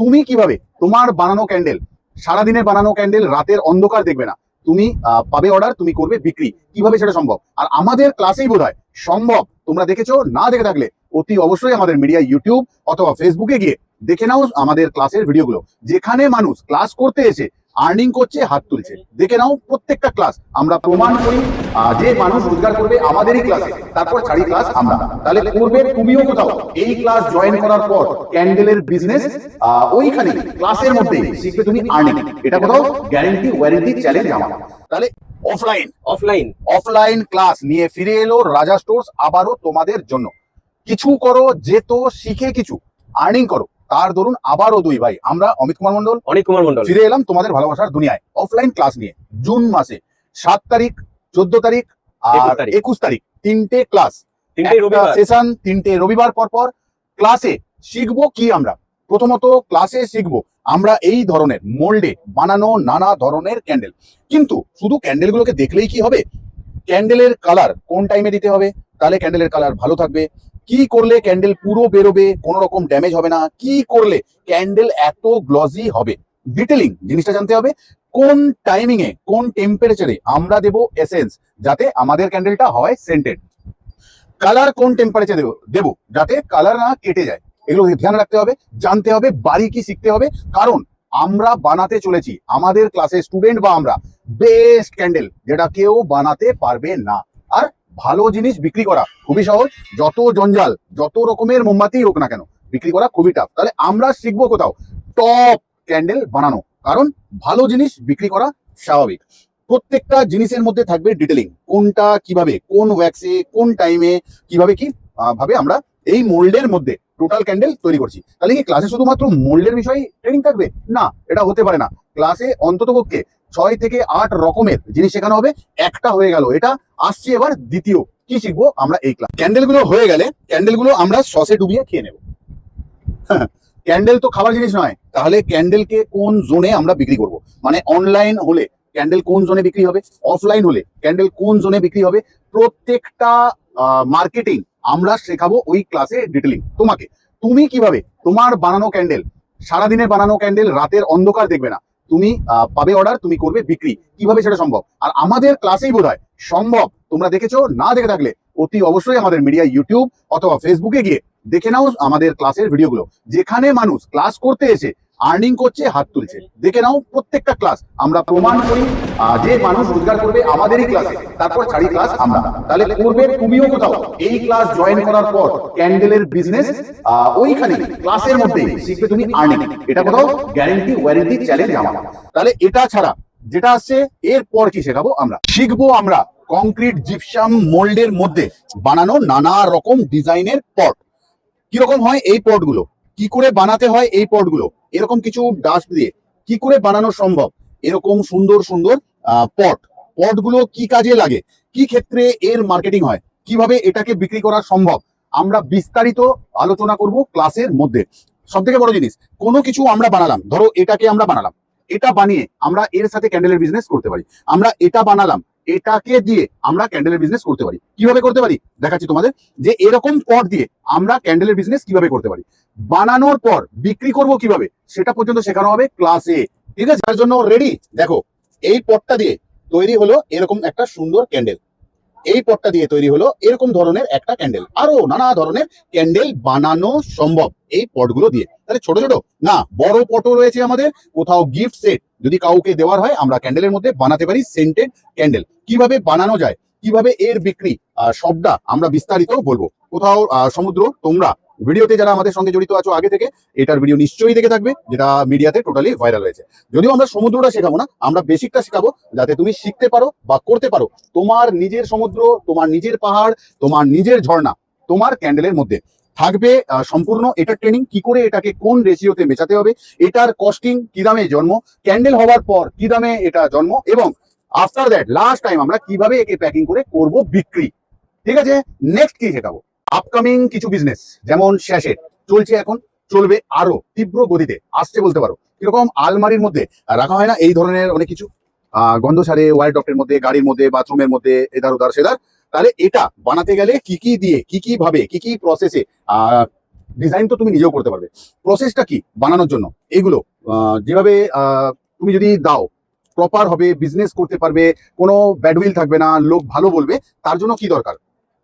তুমি কিভাবে তোমার বানানো ক্যান্ডেল, সারাদিনের বানানো ক্যান্ডেল রাতের অন্ধকার দেখবে না, তুমি পাবে অর্ডার, তুমি করবে বিক্রি, কিভাবে সেটা সম্ভব? আর আমাদের ক্লাসেই বোধহয় সম্ভব। তোমরা দেখেছো, না দেখে থাকলে অতি অবশ্যই আমাদের মিডিয়া ইউটিউব অথবা ফেসবুকে গিয়ে দেখে নাও আমাদের ক্লাসের ভিডিওগুলো, যেখানে মানুষ ক্লাস করতে এসে আর্নিং করছে, হাত তুলছে। দেখে নাও প্রত্যেকটা ক্লাস, আমরা প্রমাণ করি যে মানুষ রোজগার করবে আমাদেরই ক্লাসে, তারপর ছাড়ি ক্লাস আমরা। তাহলে করবে তুমিও কোথাও এই ক্লাস জয়েন করার পর ক্যান্ডেলের বিজনেস, ওইখানে ক্লাসের মধ্যেই শিখবে তুমি আর্নিং। এটা কোথাও গ্যারেন্টি ওয়ারেন্টি চ্যালেঞ্জ আমার। তাহলে অফলাইন অফলাইন অফলাইন ক্লাস নিয়ে ফিরে এলো রাজা স্টোর্স আবারও তোমাদের জন্য। কিছু করো, যেত শিখে কিছু আর্নিং করো, তার দরুন আবারও দুই ভাই আমরা অমিত কুমার মন্ডল ফিরে এলাম তোমাদের ভালোবাসার দুনিয়ায় অফলাইন ক্লাস নিয়ে। জুন মাসে 7 তারিখ, 14 তারিখ আর 21 তারিখ তিনটে ক্লাস, সেশন, তিনটে রবিবার পর পর। ক্লাসে শিখবো কি আমরা? প্রথমত ক্লাসে শিখবো আমরা এই ধরনের মোল্ডে বানানো নানা ধরনের ক্যান্ডেল। কিন্তু শুধু ক্যান্ডেলগুলোকে দেখলেই কি হবে? ক্যান্ডেলের কালার কোন টাইমে দিতে হবে, তাহলে ক্যান্ডেলের কালার ভালো থাকবে, কি করলে ক্যান্ডেল পুরো বেরোবে, কোনো রকম ড্যামেজ হবে না, কি করলে ক্যান্ডেল এত গ্লজি হবে, ডিটেলিং জিনিসটা জানতে হবে। কোন টাইমিং এ, কোন টেম্পারেচারে আমরা দেব এসেন্স যাতে আমাদের ক্যান্ডেলটা হয় সেন্টেড, কালার কোন টেম্পারেচারে দেব যাতে কালার না কেটে যায়, এগুলো ধ্যান রাখতে হবে, জানতে হবে, বারিকি শিখতে হবে। কারণ আমরা বানাতে চলেছি আমাদের ক্লাসে স্টুডেন্ট বা আমরা বেস্ট ক্যান্ডেল, যেটা কেউ বানাতে পারবে না। আর ভালো জিনিস বিক্রি করা খুবই সহজ, যত জঞ্জাল, যত রকমের মোমবাতি হোক না কেন, বিক্রি করা খুবই টাফ। তাহলে আমরা শিখবো কোথাও টপ ক্যান্ডেল বানানো, কারণ ভালো জিনিস বিক্রি করা স্বাভাবিক। প্রত্যেকটা জিনিসের মধ্যে থাকবে ডিটেলিং, কোনটা কিভাবে, কোন ওয়্যাক্সে, কোন টাইমে, কিভাবে কি ভাবে আমরা এই মোল্ডের মধ্যে টোটাল ক্যান্ডেল তৈরি করছি। তাহলে কি ক্লাসে শুধুমাত্র মোল্ডের বিষয়ে ট্রেনিং থাকবে? না, এটা হতে পারে না। ক্লাসে অন্ততপক্ষে 6 থেকে 8 রকমের জিনিস শেখানো হবে। একটা হয়ে গেল, এটা আসছে এবার দ্বিতীয়। কি শিখবো আমরা এই ক্লাস? ক্যান্ডেলগুলো হয়ে গেলে ক্যান্ডেলগুলো আমরা সসে ডুবিয়ে খেয়ে নেব। ক্যান্ডেল তো খাবার জিনিস নয়, তাহলে ক্যান্ডেলকে কোন জোনে আমরা বিক্রি করব? মানে অনলাইন হলে ক্যান্ডেল কোন জোনে বিক্রি হবে, অফলাইন হলে ক্যান্ডেল কোন জোনে বিক্রি হবে, প্রত্যেকটা মার্কেটিং আমরা শেখাবো ওই ক্লাসে ডিটেলিং তোমাকে। তুমি কিভাবে তোমার বানানো ক্যান্ডেল, সারাদিনের বানানো ক্যান্ডেল রাতের অন্ধকার দেখবে না, তুমি পাবে অর্ডার, তুমি করবে বিক্রি, কিভাবে সেটা সম্ভব? আর আমাদের ক্লাসেই বোধহয় সম্ভব। তোমরা দেখেছো, না দেখে থাকলে অতি অবশ্যই আমাদের মিডিয়া ইউটিউব অথবা ফেসবুকে গিয়ে দেখে নাও আমাদের ক্লাসের ভিডিওগুলো, যেখানে মানুষ ক্লাস করতে এসে আর্নিং করছে, হাত তুলছে। দেখে নাও প্রত্যেকটা ক্লাস, আমরা প্রমাণ করি যে মানুষ রোজগার করবে আমাদেরই ক্লাসে, তারপর ছাড়ি ক্লাস আমরা। তাহলে করবে তুমিও কোথাও এই ক্লাস জয়েন করার পর ক্যান্ডেলের বিজনেস, ওইখানে ক্লাসের মধ্যেই শিখবে তুমি আর্নিং। এটা কোথাও গ্যারেন্টি ওয়ারেন্টি চ্যালেঞ্জ আমার। তাহলে এটা ছাড়া যেটা আসছে এরপর কি শেখাবো? আমরা শিখবো আমরা কংক্রিট জিপসাম মোল্ডের মধ্যে বানানো নানা রকম ডিজাইনের পট। কিরকম হয় এই পটগুলো, কি করে বানাতে হয় এই পটগুলো, এরকম কিছু ডাস্ট দিয়ে কি করে বানানো সম্ভব, এরকম সুন্দর সুন্দর পটগুলো কি কাজে লাগে, কি ক্ষেত্রে এর মার্কেটিং হয়, কিভাবে এটাকে বিক্রি করা সম্ভব, আমরা বিস্তারিত আলোচনা করব ক্লাসের মধ্যে। সব থেকে বড় জিনিস, কোনো কিছু আমরা বানালাম, ধরো এটাকে আমরা বানালাম, এটা বানিয়ে আমরা এর সাথে ক্যান্ডেলের বিজনেস করতে পারি। আমরা এটা বানালাম, এটাকে দিয়ে আমরা ক্যান্ডেলের বিজনেস করতে পারি। কিভাবে করতে পারি দেখাচ্ছি তোমাদের, যে এরকম পট দিয়ে আমরা ক্যান্ডেলের বিজনেস কিভাবে করতে পারি, বানানোর পর বিক্রি করব কিভাবে, সেটা পর্যন্ত শেখানো হবে ক্লাসে। ঠিক আছে, তার জন্য রেডি? দেখো, এই পটটা দিয়ে তৈরি হলো এরকম একটা সুন্দর ক্যান্ডেল, এই পটটা দিয়ে তৈরি হলো এরকম ধরনের একটা ক্যান্ডেল, আরো নানা ধরনের ক্যান্ডেল বানানো সম্ভব এই পটগুলো দিয়ে। তাহলে ছোট ছোট না, বড় পটও রয়েছে আমাদের। কোথাও গিফট সেট যদি কাউকে দেওয়ার হয়, আমরা ক্যান্ডেলের মধ্যে বানাতে পারি সেন্টেড ক্যান্ডেল। কিভাবে বানানো যায়, কিভাবে এর বিক্রি, সবটা আমরা বিস্তারিত বলবো। কোথাও সমুদ্র, তোমরা ভিডিওতে যারা আমাদের সঙ্গে জড়িত আছো আগে থেকে, এটার ভিডিও নিশ্চয়ই দেখে থাকবে, যেটা মিডিয়াতে টোটালি ভাইরাল হয়েছে। যদিও আমরা সমুদ্রটা শেখাবো না, আমরা বেসিকটা শেখাবো, যাতে তুমি শিখতে পারো বা করতে পারো তোমার নিজের সমুদ্র, তোমার নিজের পাহাড়, তোমার নিজের ঝর্ণা, তোমার ক্যান্ডেলের মধ্যে থাকবে সম্পূর্ণ এটার ট্রেনিং, কি করে এটাকে কোন রেশিওতে মেশাতে হবে, এটার কস্টিং কি দামে জন্ম, ক্যান্ডেল হওয়ার পর কি দামে এটা জন্ম, এবং আফটার দ্যাট লাস্ট টাইম আমরা কিভাবে একে প্যাকিং করে করব বিক্রি। ঠিক আছে, নেক্সট কি শেখাবো? আপকামিং কিছু বিজনেস, যেমন শ্যাশেট চলছে এখন, চলবে আরো তীব্র গতিতে আসছে বলতে পারো। কিরকম? আলমারির মধ্যে রাখা হয় না এই ধরনের অনেক কিছু, গন্ধ ছাড়ে, ওয়ার ডক্টের মধ্যে, গাড়ির মধ্যে, বাথরুমের মধ্যে, এধার ওধার সেধার। তাহলে এটা বানাতে গেলে কি কি দিয়ে, কি কি ভাবে, কি কি প্রসেসে ডিজাইন তো তুমি নিজেও করতে পারবে। প্রসেসটা কি বানানোর জন্য, এগুলো যেভাবে তুমি যদি দাও প্রপার হবে, বিজনেস করতে পারবে, কোনো ব্যাডউইল থাকবে না, লোক ভালো বলবে। তার জন্য কি দরকার?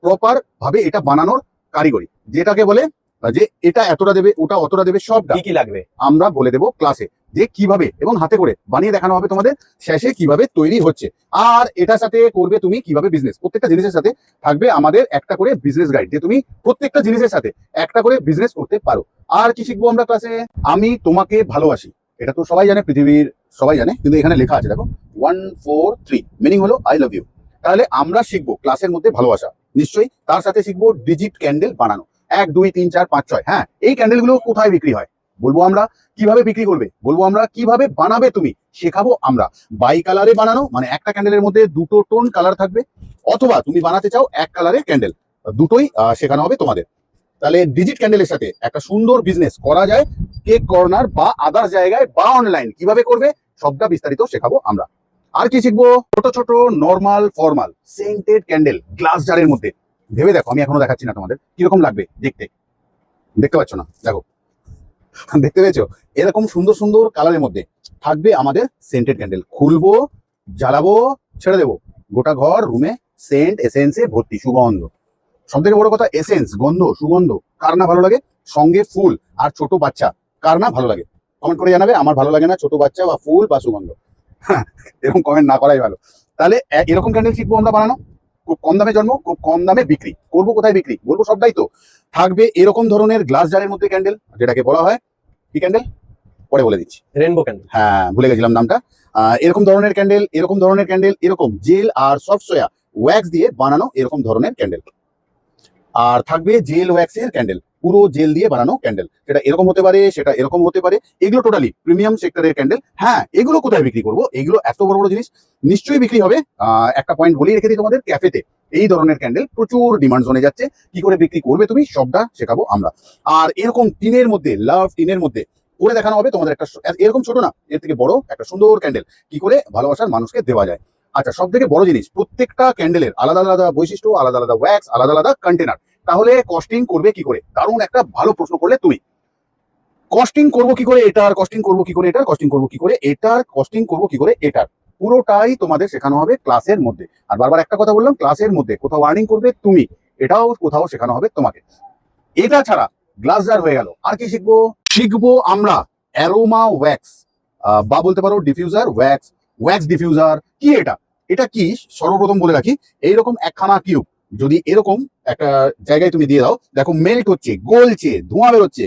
প্রপার ভাবে এটা বানানোর কারিগরি, যেটাকে বলে যে এটা এতটা দেবে, ওটা অতটা দেবে, সব কি কি লাগবে আমরা বলে দেবো ক্লাসে, যে কিভাবে এবং হাতে করে বানিয়ে দেখানো হবে তোমাদের শেষে কিভাবে তৈরি হচ্ছে। আর এটার সাথে করবে তুমি কিভাবে বিজনেস, প্রত্যেকটা জিনিসের সাথে থাকবে আমাদের একটা করে বিজনেস গাইড, যে তুমি প্রত্যেকটা জিনিসের সাথে একটা করে বিজনেস করতে পারো। আর কি শিখবো আমরা ক্লাসে? আমি তোমাকে ভালোবাসি, এটা তো সবাই জানে, পৃথিবীর সবাই জানে, কিন্তু এখানে লেখা আছে দেখো 1 4 3, মিনিং হলো আই লাভ ইউ। তাহলে আমরা শিখবো ক্লাসের মধ্যে ভালোবাসা নিশ্চয়ই, তার সাথে শিখবো ডিজিট ক্যান্ডেল বানানো, 1 2 3 4 5 6। হ্যাঁ, এই ক্যান্ডেলগুলো কোথায় বিক্রি হয় বলবো আমরা, কিভাবে বিক্রি করবে বলবো আমরা, কিভাবে বানাবে তুমি শেখাবো আমরা। বাই কালারে বানানো, মানে একটা ক্যান্ডেলের মধ্যে দুটো টোন কালার থাকবে, অথবা তুমি বানাতে চাও এক কালারের ক্যান্ডেল, দুটোই শেখানো হবে তোমাদের। তাহলে ডিজিট ক্যান্ডেলের সাথে একটা সুন্দর বিজনেস করা যায়, কেক কর্নার বা আদার জায়গায় বা অনলাইন কিভাবে করবে সবটা বিস্তারিত শেখাবো আমরা। আর কি শিখবো? ছোট ছোট normal formal scented candle glass জারের মধ্যে। ভেবে দেখো, আমি এখনো দেখাচ্ছি না তোমাদের, কিরকম লাগবে দেখতে। দেখতে পাচ্ছ না? দেখো, দেখতে পেয়েছো? এরকম সুন্দর সুন্দর কালারের মধ্যে থাকবে আমাদের সেন্টেড ক্যান্ডেল। খুলবো, জ্বালাবো, ছেড়ে দেবো, গোটা ঘর রুমে সেন্ট এসেন্সে ভর্তি, সুগন্ধ। সব থেকে বড় কথা, এসেন্স, গন্ধ, সুগন্ধ কার না ভালো লাগে? সঙ্গে ফুল আর ছোট বাচ্চা, কার না ভালো লাগে? কমেন্ট করে জানাবে। আমার ভালো লাগে না ছোট বাচ্চা বা ফুল বা সুগন্ধ। হ্যাঁ, এরকম কমেন্ট না করাই ভালো। তাহলে এরকম ক্যান্ডেল শিখবো আমরা বানানো, খুব কম দামে জন্ম, খুব কম দামে বিক্রি করবো। কোথায় বিক্রি বলবো সবটাই তো থাকবে। এরকম ধরনের গ্লাস জারের মধ্যে ক্যান্ডেল, যেটাকে বলা হয় কি ক্যান্ডেল, পরে বলে দিচ্ছি। রেনবো ক্যান্ডেল, হ্যাঁ ভুলে গেছিলাম নামটা। এরকম ধরনের ক্যান্ডেল, এরকম ধরনের ক্যান্ডেল, এরকম জেল আর সফট সোয়া ওয়্যাক্স দিয়ে বানানো এরকম ধরনের ক্যান্ডেল। আর থাকবে জেল ওয়্যাক্সের ক্যান্ডেল, পুরো জেল দিয়ে বানানো ক্যান্ডেল, সেটা এরকম হতে পারে, সেটা এরকম হতে পারে। এগুলো টোটালি প্রিমিয়াম সেক্টরের ক্যান্ডেল। হ্যাঁ, এগুলো কোথায় বিক্রি করবো? এগুলো এত বড় বড় জিনিস নিশ্চয়ই বিক্রি হবে। একটা পয়েন্ট বলেই রেখে দিই তোমাদের, ক্যাফেতে এই ধরনের ক্যান্ডেল প্রচুর ডিমান্ড জোনে যাচ্ছে। কি করে বিক্রি করবে তুমি সবটা শেখাবো আমরা। আর এরকম টিনের মধ্যে, লাভ টিনের মধ্যে করে দেখানো হবে তোমাদের একটা, এরকম ছোট না, এর থেকে বড় একটা সুন্দর ক্যান্ডেল কি করে ভালোবাসার মানুষকে দেওয়া যায়। আচ্ছা, সব থেকে বড় জিনিস, প্রত্যেকটা ক্যান্ডেলের আলাদা আলাদা বৈশিষ্ট্য, আলাদা আলাদা ওয়্যাক্স, আলাদা আলাদা কন্টেনার। তাহলে কস্টিং করবে কি করে? দারুণ একটা ভালো প্রশ্ন করলে তুমি। কস্টিং করবো কি করে এটার, কস্টিং করবো কি করে এটার, কস্টিং করবো কি করে এটার, কস্টিং করবো কি করে এটার, পুরোটাই তোমাদের শেখানো হবে ক্লাসের মধ্যে। আর বারবার একটা কথা বললাম, ক্লাসের মধ্যে। কোথাও আর্নিং করবে তুমি, এটাও কোথাও শেখানো হবে তোমাকে। এটা ছাড়া গ্লাস জার হয়ে গেল, আর কি শিখবো? শিখবো আমরা অ্যারোমা ওয়্যাক্স, বা বলতে পারো ডিফিউজার ওয়্যাক্স, ওয়্যাক্স ডিফিউজার। কি এটা? এটা কি সর্বপ্রথম বলে রাখি, এইরকম একখানা কিউব যদি এরকম একটা জায়গায় তুমি দিয়ে দাও, দেখো মেল্ট হচ্ছে, গলছে, ধোঁয়া বেরোচ্ছে,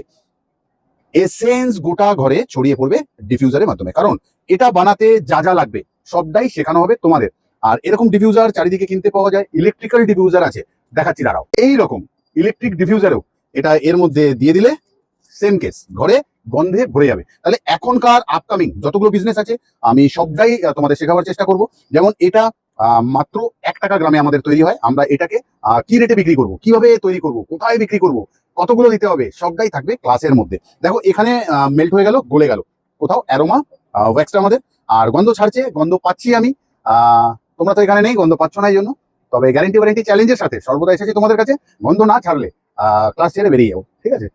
এসেন্স গোটা ঘরে ছড়িয়ে পড়বে ডিফিউজারের মাধ্যমে। কারণ এটা বানাতে যা যা লাগবে সবটাই শেখানো হবে তোমাদের। আর এরকম ডিফিউজার চারিদিকে কিনতে পাওয়া যায়, ইলেকট্রিক্যাল ডিফিউজার আছে, দেখাচ্ছি দাঁড়াও। এইরকম ইলেকট্রিক ডিফিউজারও এটা এর মধ্যে দিয়ে দিলে সেম কেস, ঘরে গন্ধে ভরে যাবে। তাহলে এখনকার আপকামিং যতগুলো বিজনেস আছে আমি সবটাই তোমাদের শেখাবার চেষ্টা করব। যেমন এটা মাত্র 1 টাকা গ্রামে আমাদের তৈরি হয়। আমরা এটাকে কি রেটে বিক্রি করব, কিভাবে তৈরি করব, কোথায় বিক্রি করব, কতগুলো দিতে হবে, সবটাই থাকবে ক্লাসের মধ্যে। দেখো এখানে মেল্ট হয়ে গেল, গলে গেল, কোথাও অ্যারোমা ওয়্যাক্সটা আমাদের। আর গন্ধ ছাড়ছে, গন্ধ পাচ্ছি আমি, তোমরা তো এখানে নেই, গন্ধ পাচ্ছ না, এই জন্য। তবে গ্যারেন্টি ওয়ারেন্টি চ্যালেঞ্জের সাথে সর্বদা এসেছি তোমাদের কাছে। গন্ধ না ছাড়লে ক্লাস ছেড়ে বেরিয়ে যাবো, ঠিক আছে?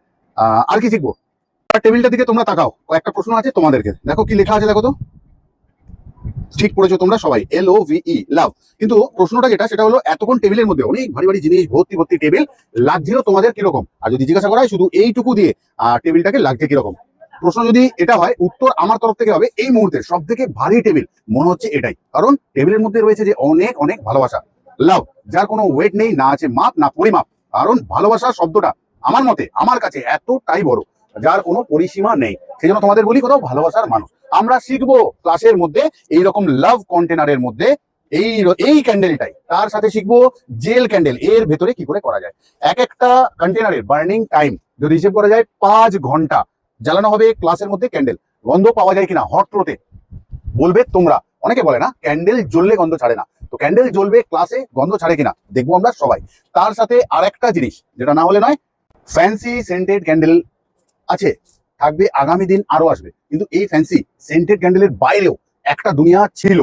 আর কি শিখবো? টেবিলটার দিকে তোমরা তাকাও, কয়েকটা প্রশ্ন আছে তোমাদেরকে। দেখো কি লেখা আছে, দেখো তো। ঠিক পড়েছো তোমরা সবাই, LOVE, লাভ। কিন্তু প্রশ্নটা যেটা, সেটা হলো এতক্ষণ টেবিলের মধ্যে অনেক ভারী ভারী জিনিস, ভর্তি ভর্তি টেবিল, লাগছিল তোমাদের কিরকম? আর যদি জিজ্ঞাসা করা হয় শুধু এইটুকু দিয়ে টেবিলটাকে লাগছে কিরকম, প্রশ্ন যদি এটা হয়, উত্তর আমার তরফ থেকে হবে এই মুহূর্তে সব থেকে ভারী টেবিল মনে হচ্ছে এটাই। কারণ টেবিলের মধ্যে রয়েছে যে অনেক অনেক ভালোবাসা, লাভ, যার কোনো ওয়েট নেই, না আছে মাপ না পরিমাপ। কারণ ভালোবাসা শব্দটা আমার মতে, আমার কাছে এতটাই বড়, যার কোনো পরিসীমা নেই। সেই জন্য তোমাদের বলি, কোথাও ভালোবাসার মানুষ। আমরা শিখবো ক্লাসের মধ্যে এইরকম লাভ কন্টেনারের মধ্যে এই ক্যান্ডেলটাই। তার সাথে শিখবো জেল ক্যান্ডেল, এর ভেতরে কি করে করা যায়। এক একটা কন্টেনারের বার্নিং টাইম যদি হিসেব করা যায়, 5 ঘন্টা জ্বালানো হবে ক্লাসের মধ্যে ক্যান্ডেল। গন্ধ পাওয়া যায় কিনা হট ফ্লোতে বলবে তোমরা। অনেকে বলে না ক্যান্ডেল জ্বললে গন্ধ ছাড়ে না, তো ক্যান্ডেল জ্বলবে ক্লাসে, গন্ধ ছাড়ে কিনা দেখবো আমরা সবাই। তার সাথে আরেকটা জিনিস যেটা না হলে নয়, ফ্যান্সি সেন্টেড ক্যান্ডেল আছে, থাকবে, আগামী দিন আরো আসবে। কিন্তু এই ফ্যান্সি সেন্টেড ক্যান্ডেলের বাইরেও একটা দুনিয়া ছিল,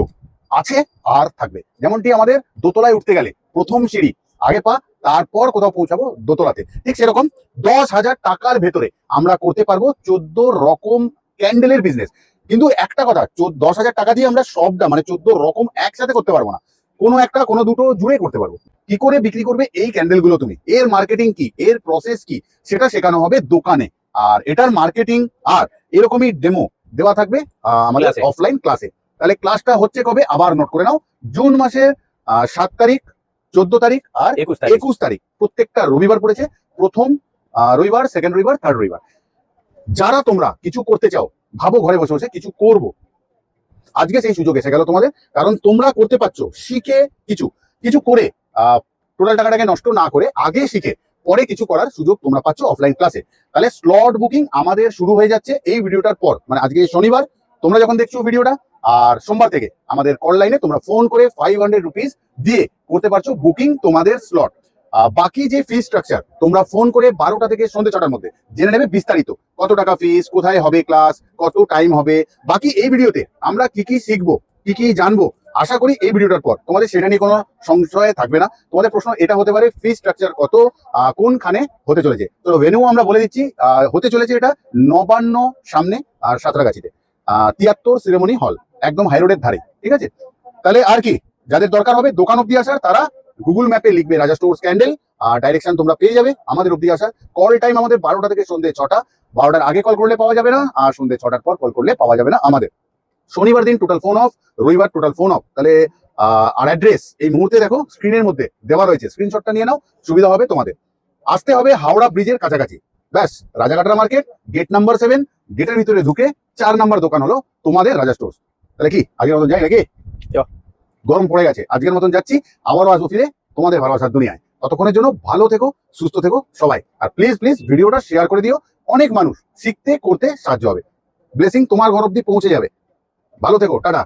আছে আর থাকবে। যেমনটি আমাদের দোতলায় উঠতে গেলে প্রথম সিঁড়ি, আগে পা তারপর কোথাও পৌঁছাবো দোতলাতে। ঠিক সেরকম 10,000 টাকার ভেতরে আমরা করতে পারবো 14 রকম ক্যান্ডেলের বিজনেস। কিন্তু একটা কথা, 10,000 টাকা দিয়ে আমরা সবটা মানে 14 রকম একসাথে করতে পারবো না, কোনো একটা কোনো দুটো জুড়ে করতে পারবো। কি করে বিক্রি করবে এই ক্যান্ডেল গুলো তুমি, এর মার্কেটিং কি, এর প্রসেস কি, সেটা শেখানো হবে দোকানে। আর এটার মার্কেটিং আর এরকমই ডেমো দেওয়া থাকবে আমাদের ক্লাসে। অফলাইন ক্লাসে। তাহলে ক্লাসটা হচ্ছে কবে, আবার নোট করে নাও, জুন মাসের 7 তারিখ, 14 তারিখ আর 21 তারিখ। 21 তারিখ, প্রত্যেকটা রবিবার পড়েছে। প্রথম রবিবার, সেকেন্ড রবিবার, থার্ড রবিবার। যারা তোমরা কিছু করতে চাও, ভাবো ঘরে বসে বসে কিছু করব, আজকে সেই সুযোগ এসে গেল তোমাদের। কারণ তোমরা করতে পারছো শিখে, কিছু কিছু করে, টোটাল টাকাটাকে নষ্ট না করে আগে শিখে পরে কিছু করার সুযোগ তোমরা পাচ্ছ অফলাইন ক্লাসে। তাহলে স্লট বুকিং আমাদের শুরু হয়ে যাচ্ছে এই ভিডিওটার পর, মানে আজকে শনিবার তোমরা যখন দেখছো ভিডিওটা, আর সোমবার থেকে আমাদের কল লাইনে তোমরা ফোন করে 500 রুপিস দিয়ে করতে পারছো বুকিং তোমাদের স্লট। বাকি যে ফি স্ট্রাকচার তোমরা ফোন করে 12টা থেকে সন্ধ্যে 6টার মধ্যে জেনে নেবে বিস্তারিত, কত টাকা ফিস, কোথায় হবে ক্লাস, কত টাইম হবে। বাকি এই ভিডিওতে আমরা কি কি শিখবো, কি কি জানবো, আশা করি এই ভিডিওটার পর তোমাদের সেটা নিয়ে কোনো সংশয় থাকবে না। তোমাদের প্রশ্ন এটা হতে পারে ফি স্ট্রাকচার কত, কোনখানে হতে চলেছে। তো ভেন্যু আমরা বলে দিচ্ছি, হতে চলেছে এটা নবান্ন সামনে আর সাঁতরাগাছিতে, 73 সিরেমনি হল, একদম হাই রোডের ধারে। ঠিক আছে, তাহলে আর কি, যাদের দরকার হবে দোকান অব্দি আসার তারা গুগল ম্যাপে লিখবে রাজা স্টোর্স ক্যান্ডেল, ডাইরেকশন তোমরা পেয়ে যাবে আমাদের অব্দি আসার। কল টাইম আমাদের 12টা থেকে সন্ধ্যে 6টা, 12টার আগে কল করলে পাওয়া যাবে না, আর সন্ধ্যে 6টার পর কল করলে পাওয়া যাবে না আমাদের। শনিবার দিন টোটাল ফোন অফ, রবিবার টোটাল ফোন অফ। তাহলে আর অ্যাড্রেস এই মুহূর্তে দেখো স্ক্রিনের মধ্যে দেওয়া রয়েছে, স্ক্রিনশটটা নিয়ে নাও, সুবিধা হবে তোমাদের। আসতে হবে হাওড়া ব্রিজের কাছাকাছি, ব্যাস রাজাঘাটরা মার্কেট, গেট নাম্বার 7, গেটের ভিতরে ঢুকে 4 নাম্বার দোকান হলো তোমাদের রাজা স্টোর্স। তাহলে কি আগের মতন যাই নাকি? গরম পড়ে গেছে, আজকের মতন যাচ্ছি, আবারও আসবো ফিরে তোমাদের ভালোবাসার দুনিয়ায়। ততক্ষণের জন্য ভালো থেকো, সুস্থ থেকো সবাই। আর প্লিজ প্লিজ ভিডিওটা শেয়ার করে দিও, অনেক মানুষ শিখতে করতে সাহায্য হবে, ব্লেসিং তোমার ঘর অব্দি পৌঁছে যাবে। ভালো থেকো, টাটা।